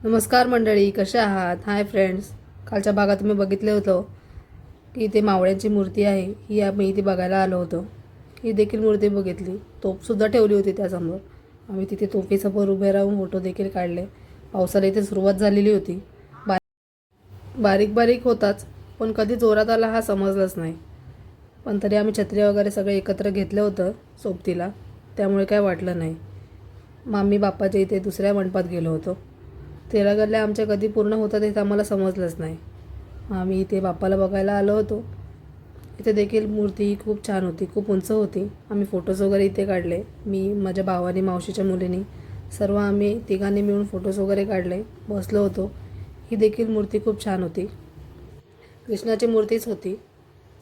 नमस्कार मंडळी, कशा आहात? Hi friends. कालच्या भागात तुम्ही बघितलं होतं की इथे मावळ्यांची मूर्ती आहे. ही आम्ही इथे बघायला आलो होतो. ही देखील मूर्ती बघितली. तोफसुद्धा ठेवली होती त्यासमोर. आम्ही तिथे तोफीसमोर उभे राहून फोटो देखील काढले. पावसाला इथे सुरुवात झालेली होती. बारीक बारीक होताच, पण कधी जोरात आला हा समजलाच नाही. पण तरी आम्ही छत्री वगैरे सगळे एकत्र घेतलं होतं सोबतीला, त्यामुळे काय वाटलं नाही. मामी बाप्पाच्या इथे दुसऱ्या मंडपात गेलो होतो. 13 गल्ल्या आमच्या कधी पूर्ण होतात हे आम्हाला समजलंच नाही. आम्ही इथे बाप्पाला बघायला आलो होतो. इथे देखील मूर्ती ही खूप छान होती, खूप उंच होती. आम्ही फोटोज वगैरे इथे काढले. मी, माझ्या भावाने, मावशीच्या मुलीनी सर्व आम्ही तिघांनी मिळून फोटोज वगैरे काढले. बसलो होतो. ही देखील मूर्ती खूप छान होती. कृष्णाची मूर्तीच होती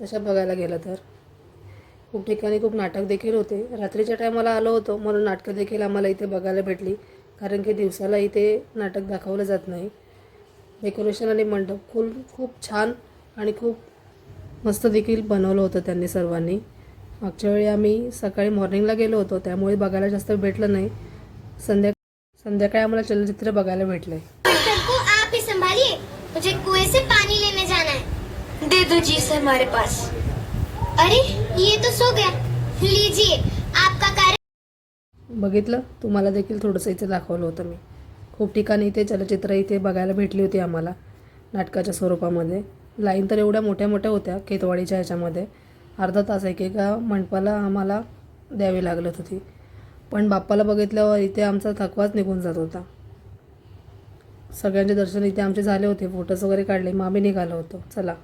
तशा बघायला गेलं तर. खूप ठिकाणी खूप नाटक देखील होते. रात्रीच्या टायमाला आलो होतो म्हणून नाटकं देखील आम्हाला इथे बघायला भेटली, कारण की दिवसाला इथे नाटक दाखवलं जात नाही. डेकोरेशन आणि मंडप खूप छान आणि खूप मस्त देखील बनवलं होतं त्यांनी सर्वांनी. मागच्या वेळी आम्ही सकाळी मॉर्निंगला गेलो होतो, त्यामुळे बघायला जास्त भेटलं नाही. संध्याकाळी आम्हाला चलचित्र बघायला भेटले. आप ही संभालिए, मुझे कुएं से पानी लेने जाना है. दे दो जी से हमारे पास. अरे ये तो सो गया. लीजिए आपका कार्य. बघितलं, तुम्हाला देखील थोडंसं इथे दाखवलं होतं मी. खूप ठिकाणी इथे चलचित्र इथे बघायला भेटली होती आम्हाला नाटकाच्या स्वरूपामध्ये. लाईन तर एवढ्या मोठ्या मोठ्या होत्या केतवाडीच्या ह्याच्यामध्ये. अर्धा तास एकेका मंडपाला आम्हाला द्यावी लागत होती. पण बाप्पाला बघितल्यावर इथे आमचा थकवाच निघून जात होता. सगळ्यांचे दर्शन इथे आमचे झाले होते. फोटोज वगैरे काढले. मग आम्ही निघालो होतो. चला.